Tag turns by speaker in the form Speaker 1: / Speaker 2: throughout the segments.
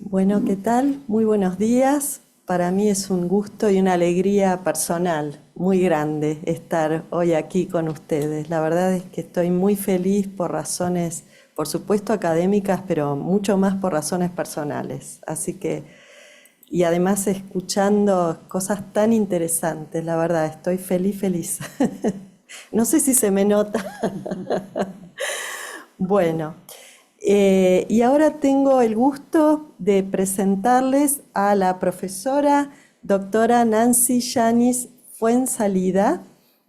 Speaker 1: Bueno, ¿qué tal? Muy buenos días. Para mí es un gusto y una alegría personal muy grande estar hoy aquí con ustedes. La verdad es que estoy muy feliz por razones, por supuesto, académicas, pero mucho más por razones personales. Así que, y además escuchando cosas tan interesantes, la verdad, estoy feliz, feliz. No sé si se me nota. Bueno, y ahora tengo el gusto de presentarles a la profesora doctora Nancy Yanis Fuenzalida.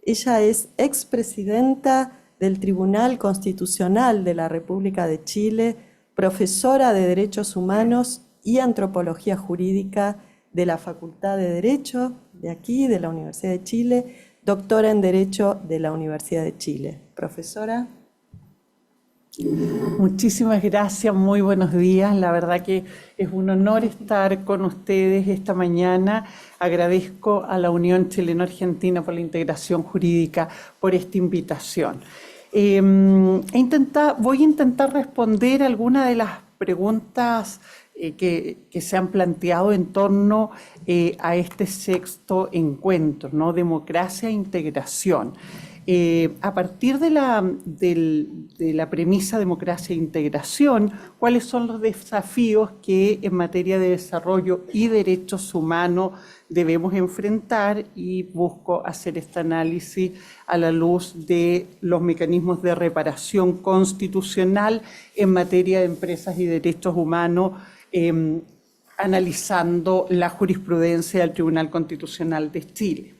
Speaker 1: Ella es expresidenta del Tribunal Constitucional de la República de Chile, profesora de Derechos Humanos y Antropología Jurídica de la Facultad de Derecho de aquí, de la Universidad de Chile, doctora en Derecho de la Universidad de Chile. Profesora.
Speaker 2: Muchísimas gracias, muy buenos días. La verdad que es un honor estar con ustedes esta mañana. Agradezco a la Unión Chileno-Argentina por la Integración Jurídica por esta invitación. Voy a intentar responder algunas de las preguntas que se han planteado en torno a este sexto encuentro, ¿no? Democracia e integración. A partir de la premisa democracia e integración, ¿cuáles son los desafíos que en materia de desarrollo y derechos humanos debemos enfrentar? Y busco hacer este análisis a la luz de los mecanismos de reparación constitucional en materia de empresas y derechos humanos, analizando la jurisprudencia del Tribunal Constitucional de Chile.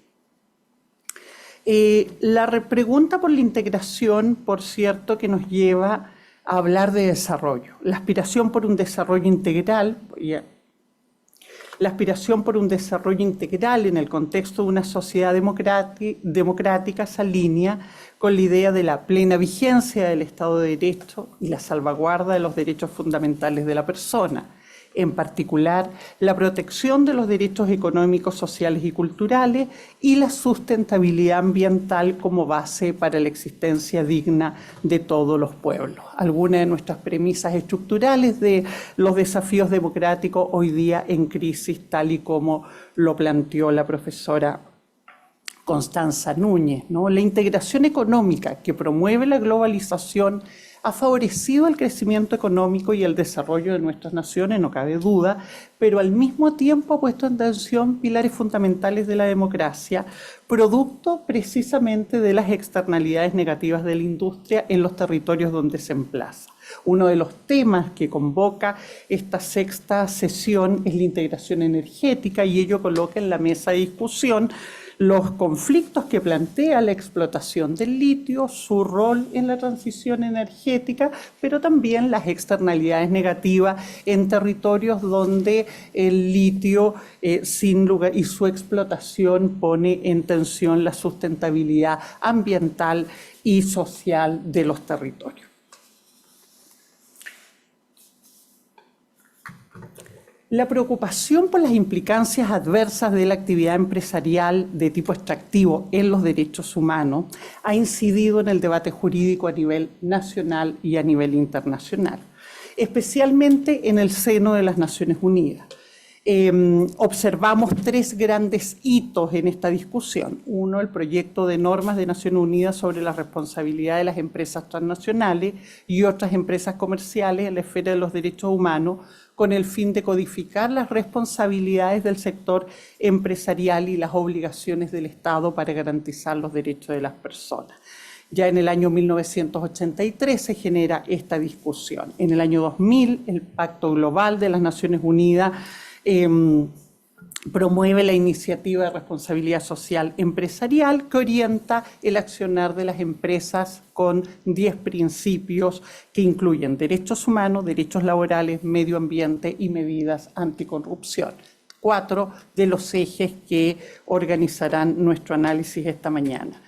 Speaker 2: La pregunta por la integración, por cierto, que nos lleva a hablar de desarrollo. La aspiración por un desarrollo integral, la aspiración por un desarrollo integral en el contexto de una sociedad democrática se alinea con la idea de la plena vigencia del Estado de Derecho y la salvaguarda de los derechos fundamentales de la persona. En particular, la protección de los derechos económicos, sociales y culturales y la sustentabilidad ambiental como base para la existencia digna de todos los pueblos. Algunas de nuestras premisas estructurales de los desafíos democráticos hoy día en crisis, tal y como lo planteó la profesora Constanza Núñez, ¿no? La integración económica que promueve la globalización ha favorecido el crecimiento económico y el desarrollo de nuestras naciones, no cabe duda, pero al mismo tiempo ha puesto en tensión pilares fundamentales de la democracia, producto precisamente de las externalidades negativas de la industria en los territorios donde se emplaza. Uno de los temas que convoca esta sexta sesión es la integración energética y ello coloca en la mesa de discusión los conflictos que plantea la explotación del litio, su rol en la transición energética, pero también las externalidades negativas en territorios donde el litio sin lugar y su explotación pone en tensión la sustentabilidad ambiental y social de los territorios. La preocupación por las implicancias adversas de la actividad empresarial de tipo extractivo en los derechos humanos ha incidido en el debate jurídico a nivel nacional y a nivel internacional, especialmente en el seno de las Naciones Unidas. Observamos tres grandes hitos en esta discusión. Uno, el proyecto de normas de Naciones Unidas sobre la responsabilidad de las empresas transnacionales y otras empresas comerciales en la esfera de los derechos humanos, con el fin de codificar las responsabilidades del sector empresarial y las obligaciones del Estado para garantizar los derechos de las personas. Ya en el año 1983 se genera esta discusión. En el año 2000, el Pacto Global de las Naciones Unidas promueve la iniciativa de responsabilidad social empresarial que orienta el accionar de las empresas con 10 principios que incluyen derechos humanos, derechos laborales, medio ambiente y medidas anticorrupción. 4 de los ejes que organizarán nuestro análisis esta mañana.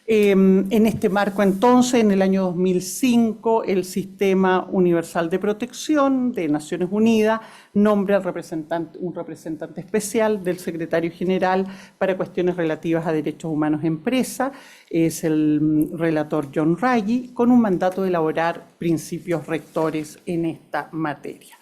Speaker 2: En este marco, entonces, en el año 2005, el Sistema Universal de Protección de Naciones Unidas nombra un representante especial del Secretario General para cuestiones relativas a derechos humanos en empresa. Es el relator John Ruggie, con un mandato de elaborar principios rectores en esta materia.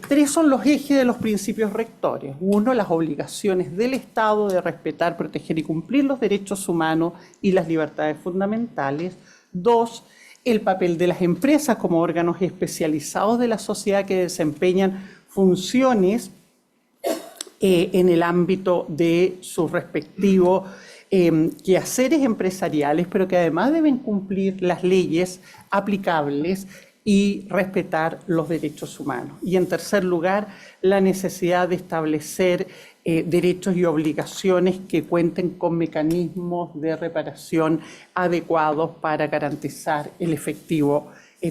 Speaker 2: Tres son los ejes de los principios rectores. Uno, las obligaciones del Estado de respetar, proteger y cumplir los derechos humanos y las libertades fundamentales. Dos, el papel de las empresas como órganos especializados de la sociedad que desempeñan funciones en el ámbito de sus respectivos quehaceres empresariales, pero que además deben cumplir las leyes aplicables y respetar los derechos humanos. Y en tercer lugar, la necesidad de establecer derechos y obligaciones que cuenten con mecanismos de reparación adecuados para garantizar el efectivo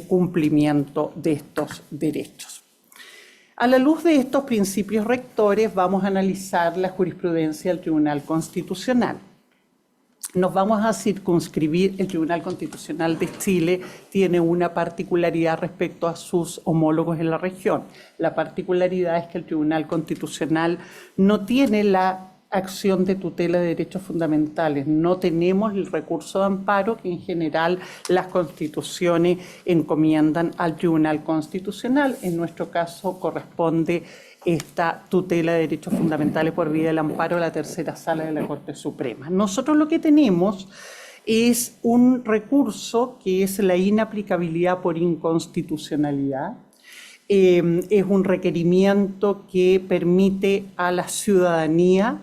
Speaker 2: cumplimiento de estos derechos. A la luz de estos principios rectores vamos a analizar la jurisprudencia del Tribunal Constitucional. Nos vamos a circunscribir. El Tribunal Constitucional de Chile tiene una particularidad respecto a sus homólogos en la región. La particularidad es que el Tribunal Constitucional no tiene la acción de tutela de derechos fundamentales. No tenemos el recurso de amparo que en general las constituciones encomiendan al Tribunal Constitucional. En nuestro caso corresponde esta tutela de derechos fundamentales por vía del amparo a la tercera sala de la Corte Suprema. Nosotros lo que tenemos es un recurso que es la inaplicabilidad por inconstitucionalidad. Es un requerimiento que permite a la ciudadanía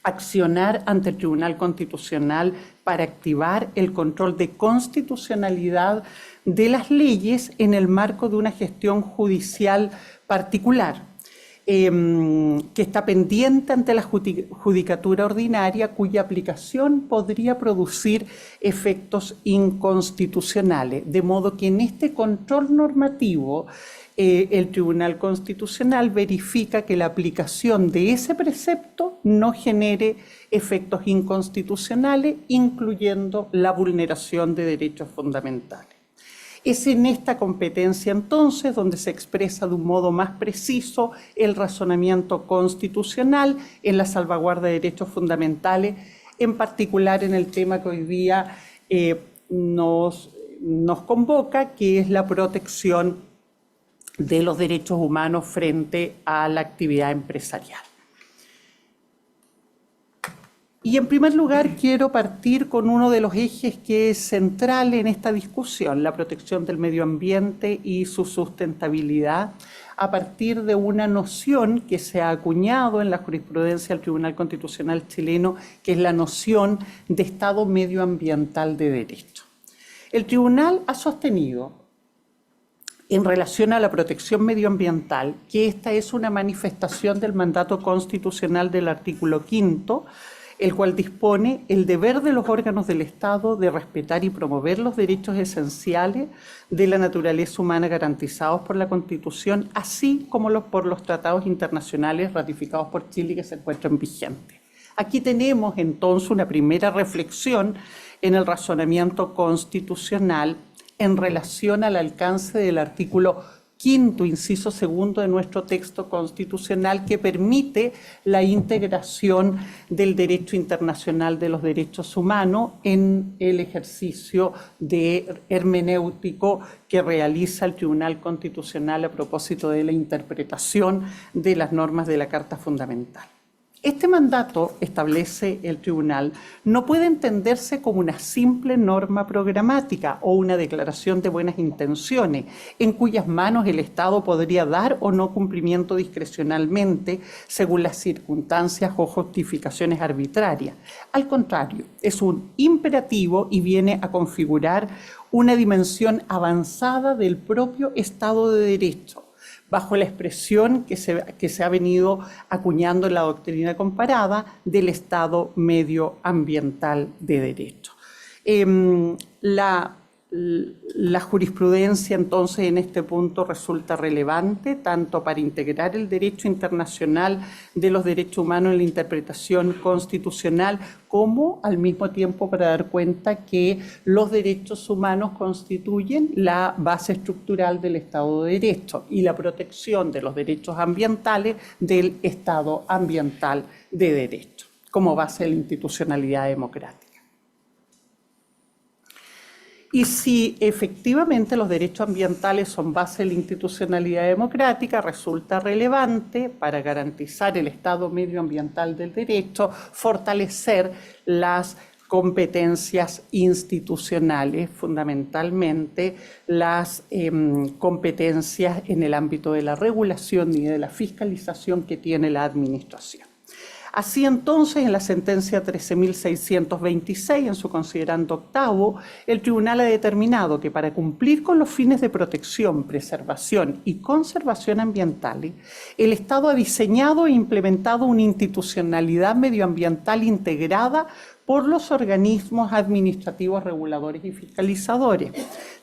Speaker 2: accionar ante el Tribunal Constitucional para activar el control de constitucionalidad de las leyes en el marco de una gestión judicial particular, que está pendiente ante la judicatura ordinaria, cuya aplicación podría producir efectos inconstitucionales. De modo que en este control normativo el Tribunal Constitucional verifica que la aplicación de ese precepto no genere efectos inconstitucionales, incluyendo la vulneración de derechos fundamentales. Es en esta competencia entonces donde se expresa de un modo más preciso el razonamiento constitucional en la salvaguarda de derechos fundamentales, en particular en el tema que hoy día nos convoca, que es la protección de los derechos humanos frente a la actividad empresarial. Y en primer lugar quiero partir con uno de los ejes que es central en esta discusión, la protección del medio ambiente y su sustentabilidad, a partir de una noción que se ha acuñado en la jurisprudencia del Tribunal Constitucional chileno, que es la noción de Estado medioambiental de derecho. El Tribunal ha sostenido, en relación a la protección medioambiental, que esta es una manifestación del mandato constitucional del artículo 5º, el cual dispone el deber de los órganos del Estado de respetar y promover los derechos esenciales de la naturaleza humana garantizados por la Constitución, así como por los tratados internacionales ratificados por Chile que se encuentran vigentes. Aquí tenemos entonces una primera reflexión en el razonamiento constitucional en relación al alcance del artículo 5º, inciso 2 de nuestro texto constitucional, que permite la integración del derecho internacional de los derechos humanos en el ejercicio de hermenéutico que realiza el Tribunal Constitucional a propósito de la interpretación de las normas de la Carta Fundamental. Este mandato, establece el Tribunal, no puede entenderse como una simple norma programática o una declaración de buenas intenciones, en cuyas manos el Estado podría dar o no cumplimiento discrecionalmente según las circunstancias o justificaciones arbitrarias. Al contrario, es un imperativo y viene a configurar una dimensión avanzada del propio Estado de Derecho, bajo la expresión que se ha venido acuñando en la doctrina comparada del Estado medioambiental de derecho. La jurisprudencia entonces en este punto resulta relevante tanto para integrar el derecho internacional de los derechos humanos en la interpretación constitucional, como al mismo tiempo para dar cuenta que los derechos humanos constituyen la base estructural del Estado de Derecho y la protección de los derechos ambientales del Estado ambiental de derecho como base de la institucionalidad democrática. Y si efectivamente los derechos ambientales son base de la institucionalidad democrática, resulta relevante para garantizar el estado medioambiental del derecho, fortalecer las competencias institucionales, fundamentalmente las competencias en el ámbito de la regulación y de la fiscalización que tiene la administración. Así entonces, en la sentencia 13.626, en su considerando octavo, el tribunal ha determinado que para cumplir con los fines de protección, preservación y conservación ambientales, el Estado ha diseñado e implementado una institucionalidad medioambiental integrada por los organismos administrativos reguladores y fiscalizadores,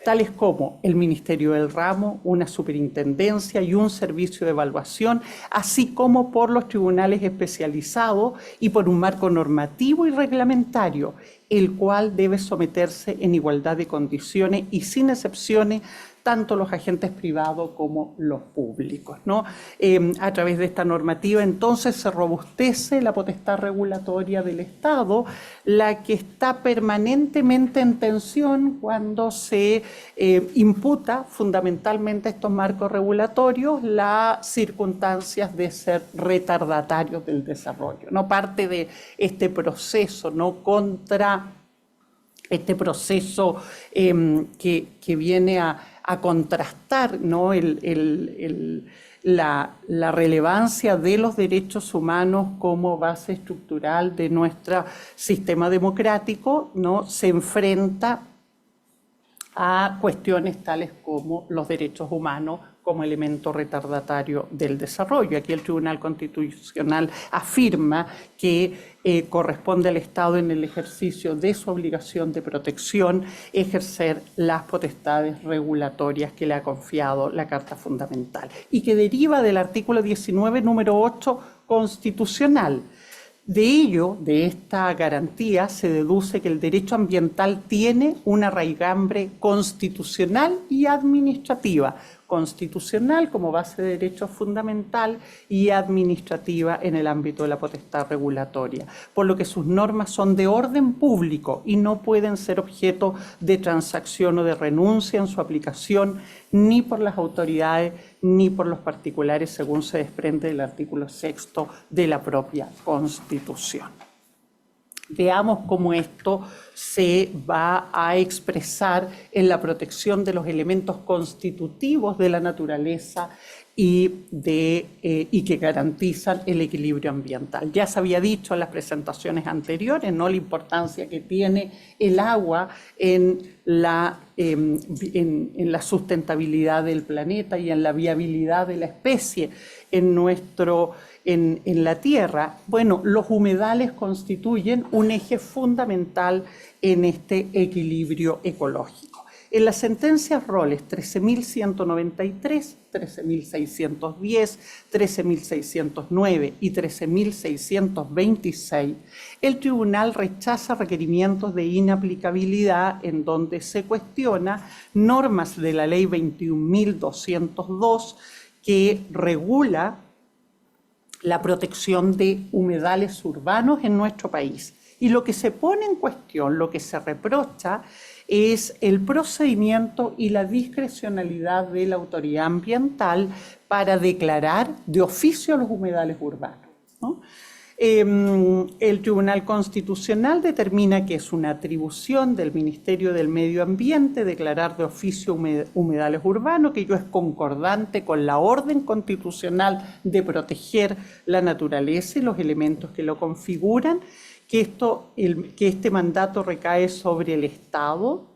Speaker 2: tales como el Ministerio del Ramo, una superintendencia y un servicio de evaluación, así como por los tribunales especializados y por un marco normativo y reglamentario, el cual debe someterse en igualdad de condiciones y sin excepciones tanto los agentes privados como los públicos, ¿no? A través de esta normativa, entonces, se robustece la potestad regulatoria del Estado, la que está permanentemente en tensión cuando se imputa fundamentalmente a estos marcos regulatorios las circunstancias de ser retardatarios del desarrollo, ¿no? Parte de este proceso, ¿no? Contra este proceso que viene a contrastar, ¿no? la relevancia de los derechos humanos como base estructural de nuestro sistema democrático, ¿no? Se enfrenta a cuestiones tales como los derechos humanos como elemento retardatario del desarrollo. Aquí el Tribunal Constitucional afirma que corresponde al Estado en el ejercicio de su obligación de protección ejercer las potestades regulatorias que le ha confiado la Carta Fundamental y que deriva del artículo 19, número 8 constitucional. De ello, de esta garantía, se deduce que el derecho ambiental tiene una raigambre constitucional y administrativa. Constitucional como base de derecho fundamental y administrativa en el ámbito de la potestad regulatoria, por lo que sus normas son de orden público y no pueden ser objeto de transacción o de renuncia en su aplicación ni por las autoridades ni por los particulares, según se desprende del artículo 6 de la propia Constitución. Veamos cómo esto se va a expresar en la protección de los elementos constitutivos de la naturaleza y que garantizan el equilibrio ambiental. Ya se había dicho en las presentaciones anteriores, ¿no? La importancia que tiene el agua en la sustentabilidad del planeta y en la viabilidad de la especie en la tierra. Bueno, los humedales constituyen un eje fundamental en este equilibrio ecológico. En las sentencias Roles 13.193, 13.610, 13.609 y 13.626, el tribunal rechaza requerimientos de inaplicabilidad en donde se cuestiona normas de la Ley 21.202 que regula la protección de humedales urbanos en nuestro país. Y lo que se pone en cuestión, lo que se reprocha, es el procedimiento y la discrecionalidad de la autoridad ambiental para declarar de oficio los humedales urbanos, ¿no? El Tribunal Constitucional determina que es una atribución del Ministerio del Medio Ambiente declarar de oficio humedales urbanos, que ello es concordante con la orden constitucional de proteger la naturaleza y los elementos que lo configuran, que este mandato recae sobre el Estado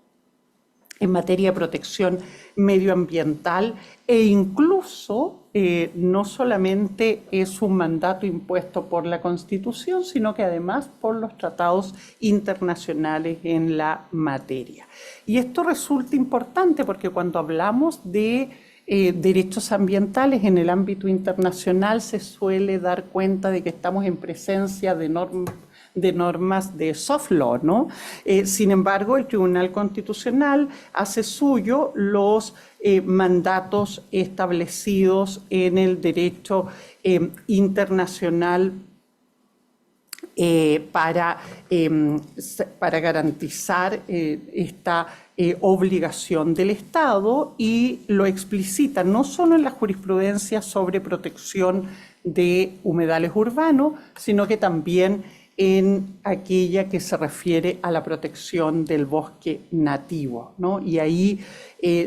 Speaker 2: en materia de protección medioambiental e incluso no solamente es un mandato impuesto por la Constitución, sino que además por los tratados internacionales en la materia. Y esto resulta importante porque cuando hablamos de derechos ambientales en el ámbito internacional se suele dar cuenta de que estamos en presencia de normas de soft law, ¿no? Sin embargo, el Tribunal Constitucional hace suyo los mandatos establecidos en el derecho internacional para garantizar esta obligación del Estado, y lo explicita no solo en la jurisprudencia sobre protección de humedales urbanos, sino que también en aquella que se refiere a la protección del bosque nativo, ¿no? Y ahí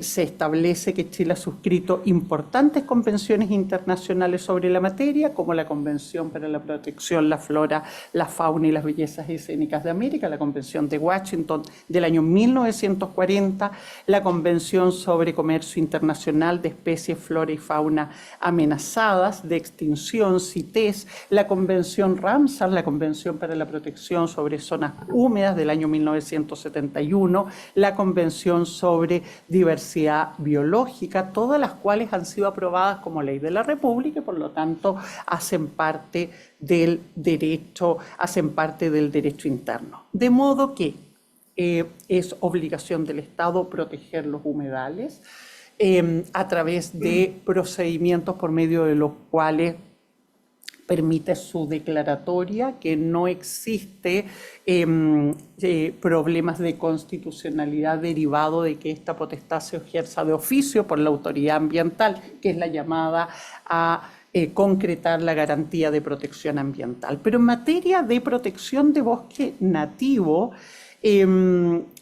Speaker 2: se establece que Chile ha suscrito importantes convenciones internacionales sobre la materia, como la Convención para la Protección, la Flora, la Fauna y las Bellezas Escénicas de América, la Convención de Washington del año 1940, la Convención sobre Comercio Internacional de Especies, Flora y Fauna Amenazadas de Extinción, CITES, la Convención Ramsar, la Convención para la Protección sobre Zonas Húmedas del año 1971, la Convención sobre Diversidad Biológica, todas las cuales han sido aprobadas como ley de la República y por lo tanto hacen parte del derecho interno. De modo que es obligación del Estado proteger los humedales a través de procedimientos por medio de los cuales permite su declaratoria, que no existe problemas de constitucionalidad derivado de que esta potestad se ejerza de oficio por la autoridad ambiental, que es la llamada a concretar la garantía de protección ambiental. Pero en materia de protección de bosque nativo,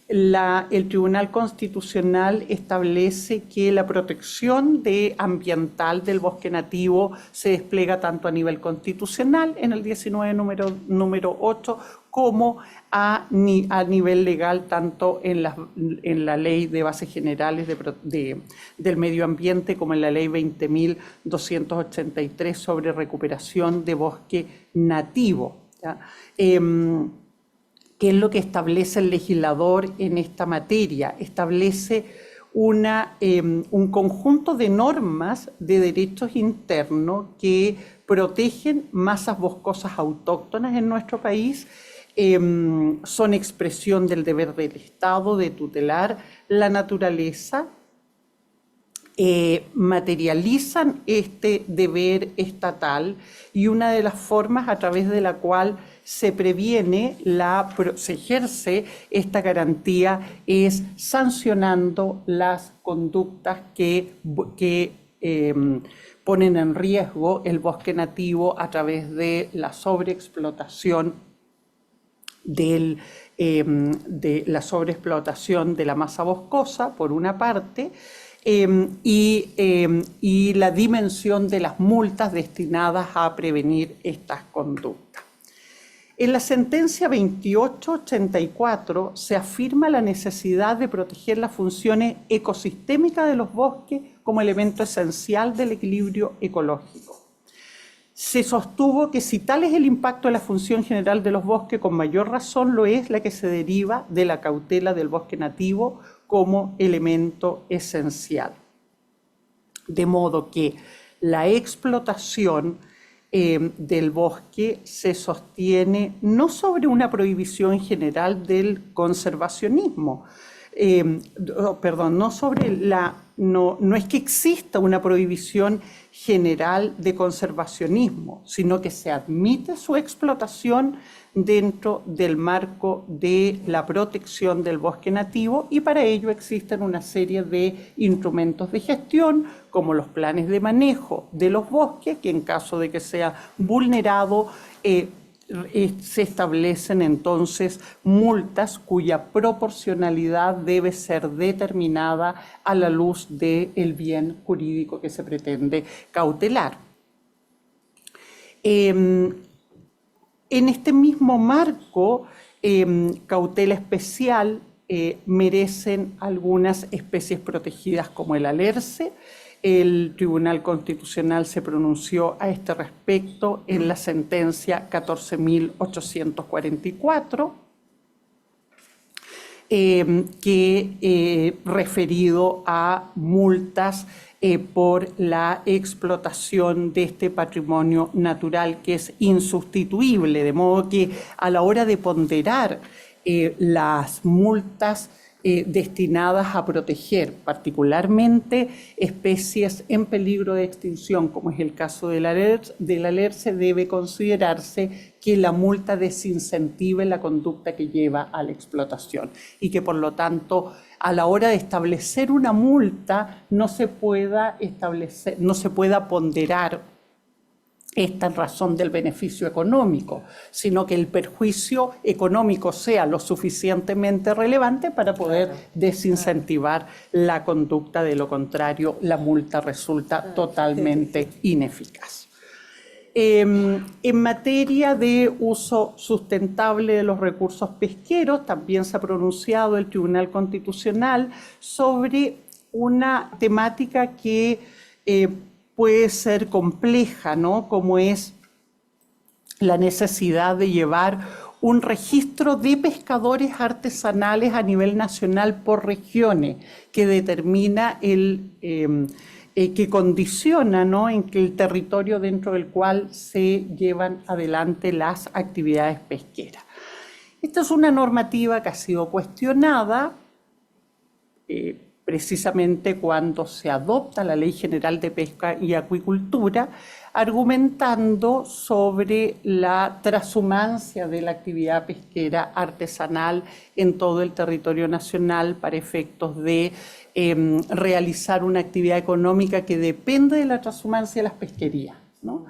Speaker 2: el Tribunal Constitucional establece que la protección ambiental del bosque nativo se despliega tanto a nivel constitucional en el 19 número 8 como a nivel legal, tanto en la Ley de Bases Generales del Medio Ambiente como en la Ley 20.283 sobre recuperación de bosque nativo, ¿ya? ¿Qué es lo que establece el legislador en esta materia? Establece un conjunto de normas de derechos internos que protegen masas boscosas autóctonas en nuestro país, son expresión del deber del Estado de tutelar la naturaleza, materializan este deber estatal, y una de las formas a través de la cual se ejerce esta garantía es sancionando las conductas que ponen en riesgo el bosque nativo a través de la sobreexplotación de la masa boscosa, por una parte, y la dimensión de las multas destinadas a prevenir estas conductas. En la sentencia 2884 se afirma la necesidad de proteger las funciones ecosistémicas de los bosques como elemento esencial del equilibrio ecológico. Se sostuvo que si tal es el impacto de la función general de los bosques, con mayor razón lo es la que se deriva de la cautela del bosque nativo como elemento esencial. De modo que la explotación del bosque se sostiene no sobre una prohibición general del conservacionismo, no es que exista una prohibición general de conservacionismo, sino que se admite su explotación dentro del marco de la protección del bosque nativo, y para ello existen una serie de instrumentos de gestión, como los planes de manejo de los bosques, que en caso de que sea vulnerado, se establecen entonces multas cuya proporcionalidad debe ser determinada a la luz del bien jurídico que se pretende cautelar. En este mismo marco, cautela especial merecen algunas especies protegidas como el alerce. El Tribunal Constitucional se pronunció a este respecto en la sentencia 14.844, referido a multas por la explotación de este patrimonio natural que es insustituible, de modo que a la hora de ponderar las multas destinadas a proteger particularmente especies en peligro de extinción, como es el caso del alerce, debe considerarse que la multa desincentive la conducta que lleva a la explotación y que por lo tanto a la hora de establecer una multa no se pueda ponderar esta en razón del beneficio económico, sino que el perjuicio económico sea lo suficientemente relevante para poder desincentivar la conducta. De lo contrario, la multa resulta totalmente ineficaz. En materia de uso sustentable de los recursos pesqueros, también se ha pronunciado el Tribunal Constitucional sobre una temática que puede ser compleja, ¿no? Como es la necesidad de llevar un registro de pescadores artesanales a nivel nacional por regiones, que determina que condiciona, ¿no?, en que el territorio dentro del cual se llevan adelante las actividades pesqueras. Esta es una normativa que ha sido cuestionada precisamente cuando se adopta la Ley General de Pesca y Acuicultura, argumentando sobre la trashumancia de la actividad pesquera artesanal en todo el territorio nacional para efectos de realizar una actividad económica que depende de la trashumancia de las pesquerías, ¿no?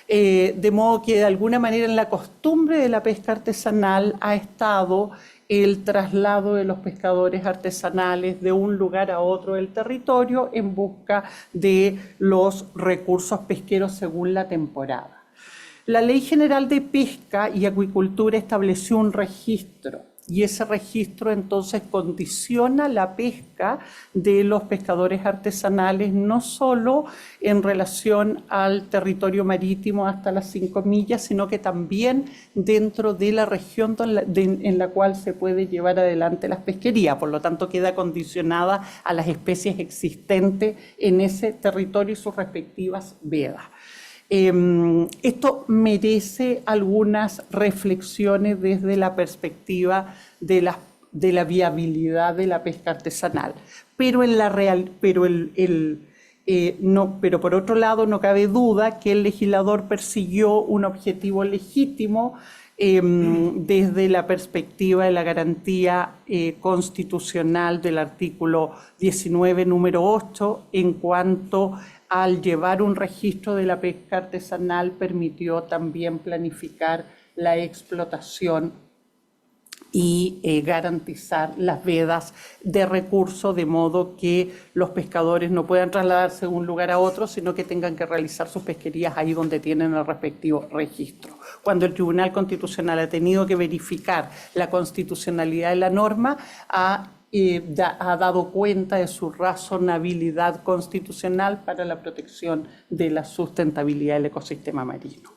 Speaker 2: De modo que de alguna manera en la costumbre de la pesca artesanal ha estado el traslado de los pescadores artesanales de un lugar a otro del territorio en busca de los recursos pesqueros según la temporada. La Ley General de Pesca y Acuicultura estableció un registro y ese registro entonces condiciona la pesca de los pescadores artesanales no solo en relación al territorio marítimo hasta las 5 millas, sino que también dentro de la región en la cual se puede llevar adelante las pesquerías. Por lo tanto, queda condicionada a las especies existentes en ese territorio y sus respectivas vedas. Esto merece algunas reflexiones desde la perspectiva de la viabilidad de la pesca artesanal, pero por otro lado no cabe duda que el legislador persiguió un objetivo legítimo desde la perspectiva de la garantía constitucional del artículo 19, número 8, en cuanto al llevar un registro de la pesca artesanal permitió también planificar la explotación y garantizar las vedas de recursos, de modo que los pescadores no puedan trasladarse de un lugar a otro, sino que tengan que realizar sus pesquerías ahí donde tienen el respectivo registro. Cuando el Tribunal Constitucional ha tenido que verificar la constitucionalidad de la norma, ha dado cuenta de su razonabilidad constitucional para la protección de la sustentabilidad del ecosistema marino.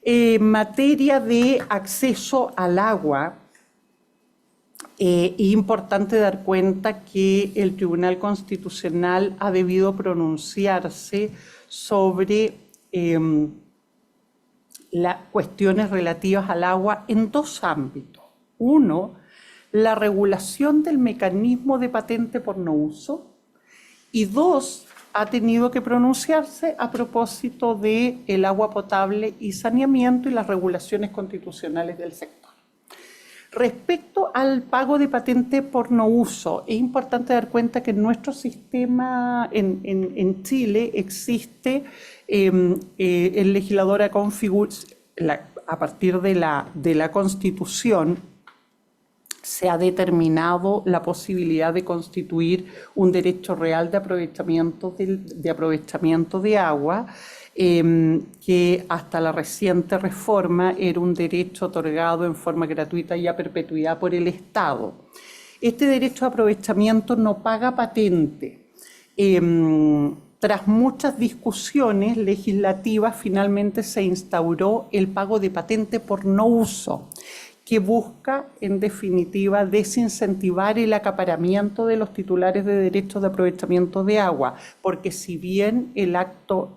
Speaker 2: En materia de acceso al agua, es importante dar cuenta que el Tribunal Constitucional ha debido pronunciarse sobre las cuestiones relativas al agua en dos ámbitos. Uno, la regulación del mecanismo de patente por no uso, y dos, ha tenido que pronunciarse a propósito del agua potable y saneamiento y las regulaciones constitucionales del sector. Respecto al pago de patente por no uso, es importante dar cuenta que en nuestro sistema en Chile existe, el legislador a partir de la Constitución, se ha determinado la posibilidad de constituir un derecho real de aprovechamiento de agua, que hasta la reciente reforma era un derecho otorgado en forma gratuita y a perpetuidad por el Estado. Este derecho de aprovechamiento no paga patente. Tras muchas discusiones legislativas, finalmente se instauró el pago de patente por no uso, que busca, en definitiva, desincentivar el acaparamiento de los titulares de derechos de aprovechamiento de agua, porque si bien el acto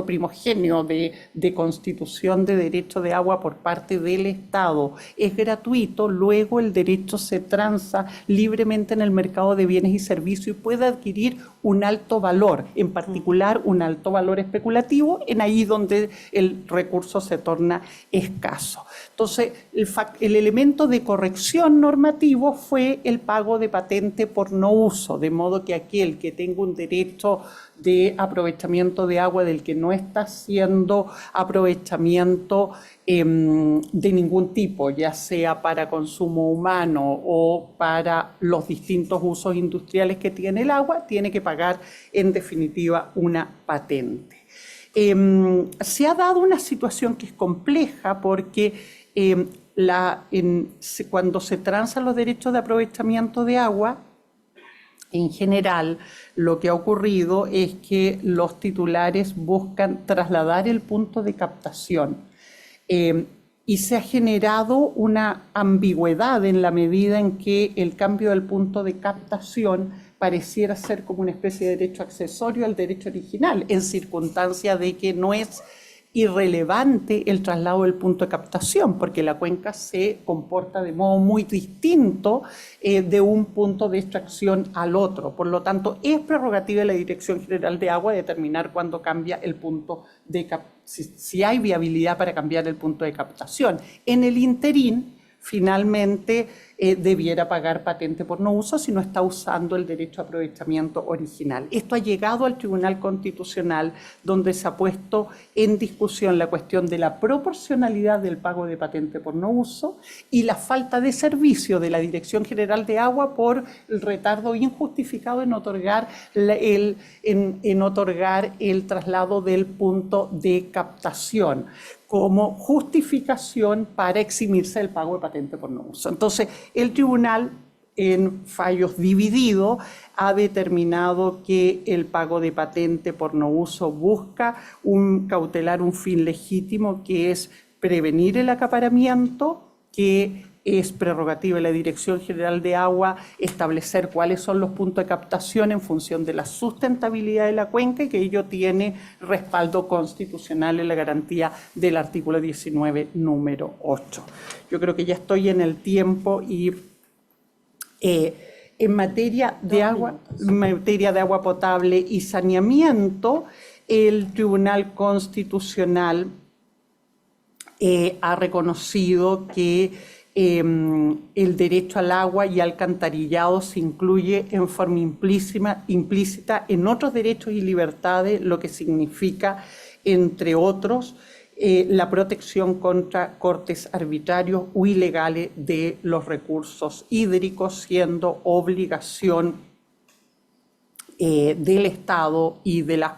Speaker 2: primogéneo de constitución de derecho de agua por parte del Estado es gratuito, luego el derecho se transa libremente en el mercado de bienes y servicios y puede adquirir un alto valor, en particular un alto valor especulativo, en ahí donde el recurso se torna escaso. Entonces, el elemento de corrección normativo fue el pago de patente por no uso, de modo que aquel que tenga un derecho de aprovechamiento de agua del que no está haciendo aprovechamiento de ningún tipo, ya sea para consumo humano o para los distintos usos industriales que tiene el agua, tiene que pagar en definitiva una patente. Se ha dado una situación que es compleja porque cuando se transan los derechos de aprovechamiento de agua, en general, lo que ha ocurrido es que los titulares buscan trasladar el punto de captación y se ha generado una ambigüedad en la medida en que el cambio del punto de captación pareciera ser como una especie de derecho accesorio al derecho original, en circunstancia de que no es irrelevante el traslado del punto de captación, porque la cuenca se comporta de modo muy distinto de un punto de extracción al otro. Por lo tanto, es prerrogativa de la Dirección General de Agua determinar cuándo cambia el punto de captación, si hay viabilidad para cambiar el punto de captación. En el interín, finalmente debiera pagar patente por no uso si no está usando el derecho a aprovechamiento original. Esto ha llegado al Tribunal Constitucional, donde se ha puesto en discusión la cuestión de la proporcionalidad del pago de patente por no uso y la falta de servicio de la Dirección General de Agua por el retardo injustificado en otorgar el traslado del punto de captación como justificación para eximirse del pago de patente por no uso. Entonces, el tribunal, en fallos divididos, ha determinado que el pago de patente por no uso busca cautelar un fin legítimo, que es prevenir el acaparamiento, que es prerrogativa de la Dirección General de Agua establecer cuáles son los puntos de captación en función de la sustentabilidad de la cuenca y que ello tiene respaldo constitucional en la garantía del artículo 19, número 8. Yo creo que ya estoy en el tiempo y en materia de agua potable y saneamiento, el Tribunal Constitucional ha reconocido que el derecho al agua y alcantarillado se incluye en forma implícita en otros derechos y libertades, lo que significa, entre otros, la protección contra cortes arbitrarios o ilegales de los recursos hídricos, siendo obligación del Estado y de las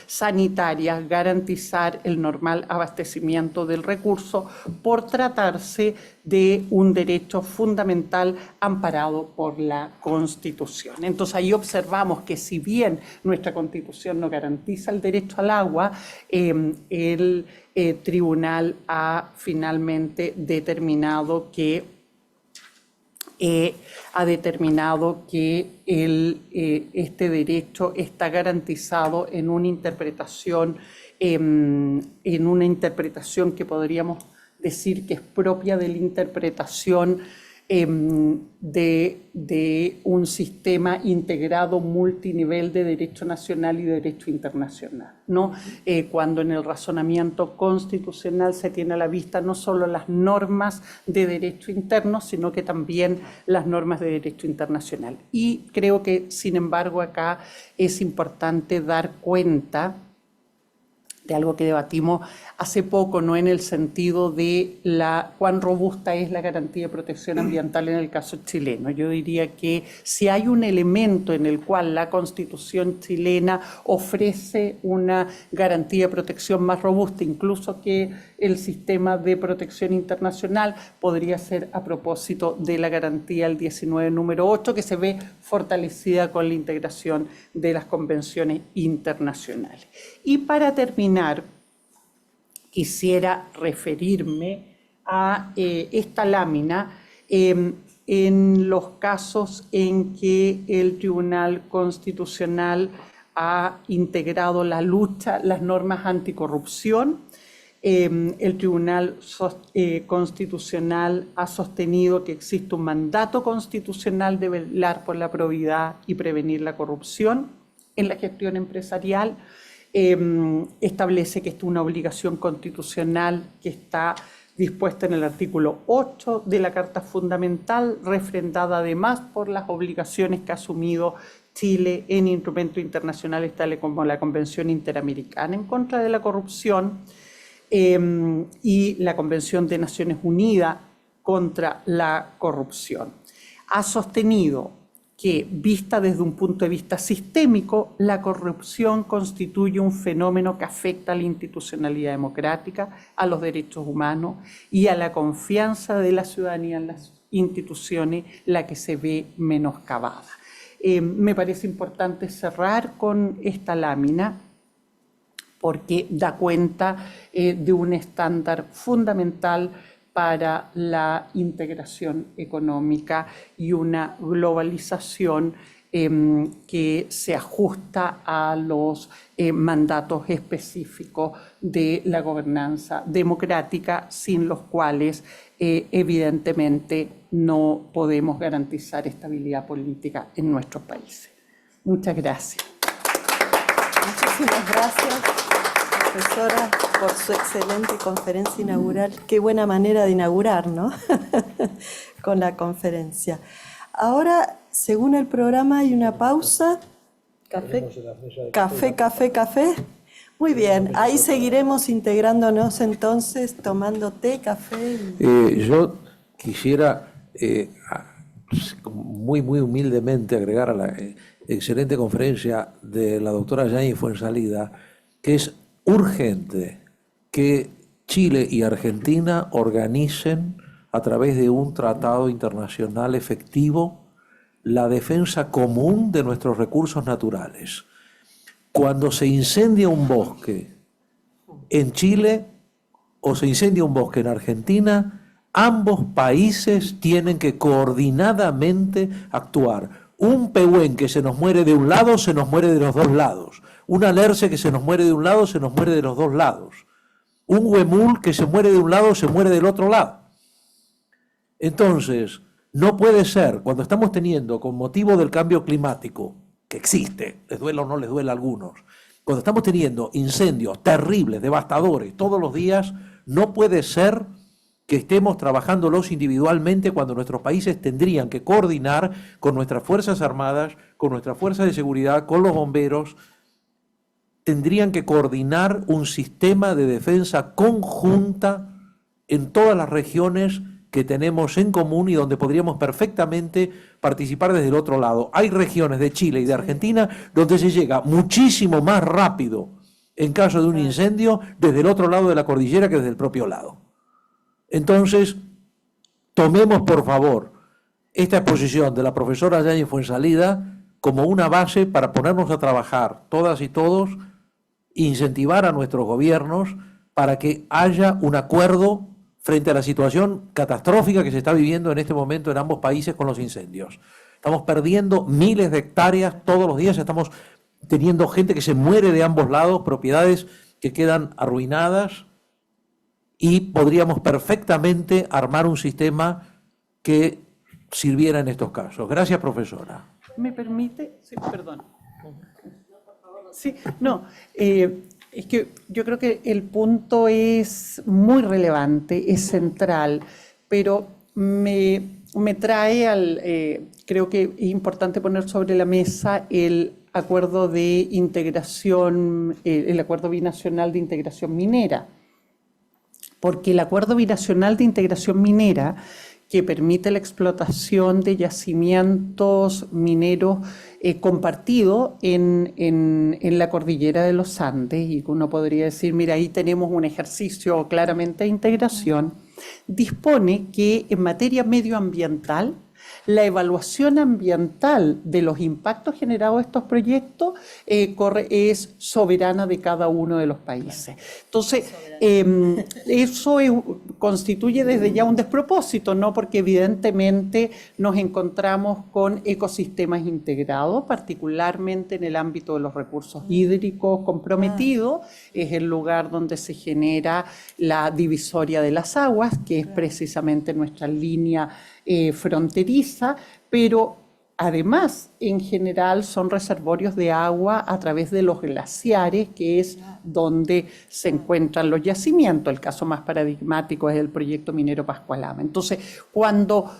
Speaker 2: sanitarias garantizar el normal abastecimiento del recurso por tratarse de un derecho fundamental amparado por la Constitución. Entonces ahí observamos que si bien nuestra Constitución no garantiza el derecho al agua, el tribunal ha finalmente determinado que este derecho está garantizado en una interpretación que podríamos decir que es propia de la interpretación de un sistema integrado multinivel de derecho nacional y de derecho internacional, ¿no? Cuando en el razonamiento constitucional se tiene a la vista no solo las normas de derecho interno, sino que también las normas de derecho internacional. Y creo que, sin embargo, acá es importante dar cuenta de algo que debatimos hace poco, no en el sentido de cuán robusta es la garantía de protección ambiental en el caso chileno. Yo diría que si hay un elemento en el cual la Constitución chilena ofrece una garantía de protección más robusta, incluso que el sistema de protección internacional, podría ser a propósito de la garantía del 19, número 8, que se ve fortalecida con la integración de las convenciones internacionales. Y para terminar, quisiera referirme a esta lámina en los casos en que el Tribunal Constitucional ha integrado la lucha, las normas anticorrupción. El Tribunal Constitucional ha sostenido que existe un mandato constitucional de velar por la probidad y prevenir la corrupción en la gestión empresarial. Establece que esto es una obligación constitucional que está dispuesta en el artículo 8 de la Carta Fundamental, refrendada además por las obligaciones que ha asumido Chile en instrumentos internacionales tales como la Convención Interamericana en contra de la corrupción y la Convención de Naciones Unidas contra la corrupción. Ha sostenido que, vista desde un punto de vista sistémico, la corrupción constituye un fenómeno que afecta a la institucionalidad democrática, a los derechos humanos y a la confianza de la ciudadanía en las instituciones, la que se ve menoscabada. Me parece importante cerrar con esta lámina porque da cuenta de un estándar fundamental para la integración económica y una globalización que se ajusta a los mandatos específicos de la gobernanza democrática, sin los cuales evidentemente no podemos garantizar estabilidad política en nuestros países. Muchas gracias.
Speaker 1: Muchísimas gracias, profesora, por su excelente conferencia inaugural. Qué buena manera de inaugurar, ¿no? Con la conferencia. Ahora, según el programa, hay una pausa. Café. Muy bien, ahí seguiremos integrándonos entonces, tomando té, café.
Speaker 3: Yo quisiera muy humildemente agregar a la excelente conferencia de la doctora Yáñez Fuenzalida que es urgente que Chile y Argentina organicen a través de un tratado internacional efectivo la defensa común de nuestros recursos naturales. Cuando se incendia un bosque en Chile o se incendia un bosque en Argentina, ambos países tienen que coordinadamente actuar. Un pehuen que se nos muere de un lado, se nos muere de los dos lados. Un alerce que se nos muere de un lado, se nos muere de los dos lados. Un huemul que se muere de un lado, se muere del otro lado. Entonces, no puede ser, cuando estamos teniendo, con motivo del cambio climático, que existe, les duela o no les duela a algunos, cuando estamos teniendo incendios terribles, devastadores, todos los días, no puede ser que estemos trabajándolos individualmente cuando nuestros países tendrían que coordinar con nuestras Fuerzas Armadas, con nuestras Fuerzas de Seguridad, con los bomberos, tendrían que coordinar un sistema de defensa conjunta en todas las regiones que tenemos en común y donde podríamos perfectamente participar desde el otro lado. Hay regiones de Chile y de Argentina donde se llega muchísimo más rápido en caso de un incendio desde el otro lado de la cordillera que desde el propio lado. Entonces, tomemos por favor esta exposición de la profesora Yáñez Fuenzalida como una base para ponernos a trabajar todas y todos, incentivar a nuestros gobiernos para que haya un acuerdo frente a la situación catastrófica que se está viviendo en este momento en ambos países con los incendios. Estamos perdiendo miles de hectáreas todos los días, estamos teniendo gente que se muere de ambos lados, propiedades que quedan arruinadas y podríamos perfectamente armar un sistema que sirviera en estos casos. Gracias, profesora.
Speaker 2: ¿Me permite? Sí, perdón. Sí, no, es que yo creo que el punto es muy relevante, es central, pero me trae al, creo que es importante poner sobre la mesa el acuerdo de integración, el acuerdo binacional de integración minera, porque el acuerdo binacional de integración minera que permite la explotación de yacimientos mineros compartidos en la cordillera de los Andes, y uno podría decir, mira, ahí tenemos un ejercicio claramente de integración, dispone que en materia medioambiental La evaluación ambiental de los impactos generados de estos proyectos es soberana de cada uno de los países. Entonces, eso constituye desde ya un despropósito, ¿no? Porque evidentemente nos encontramos con ecosistemas integrados, particularmente en el ámbito de los recursos hídricos comprometidos. Es el lugar donde se genera la divisoria de las aguas, que es precisamente nuestra línea fronteriza, pero además, en general, son reservorios de agua a través de los glaciares, que es donde se encuentran los yacimientos. El caso más paradigmático es el proyecto minero Pascualama. Entonces, cuando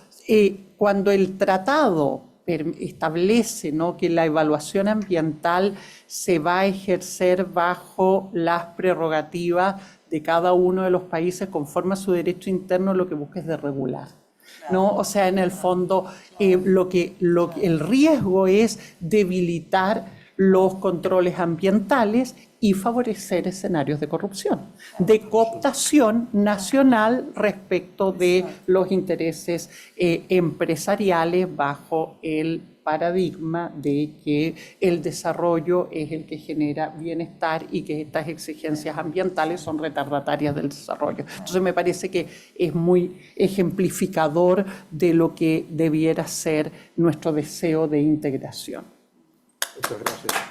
Speaker 2: el tratado establece, ¿no?, que la evaluación ambiental se va a ejercer bajo las prerrogativas de cada uno de los países conforme a su derecho interno, lo que busca es de regular, ¿no? O sea, en el fondo, el riesgo es debilitar los controles ambientales y favorecer escenarios de corrupción, de cooptación nacional respecto de los intereses empresariales bajo el paradigma de que el desarrollo es el que genera bienestar y que estas exigencias ambientales son retardatarias del desarrollo. Entonces me parece que es muy ejemplificador de lo que debiera ser nuestro deseo de integración.
Speaker 3: Muchas gracias.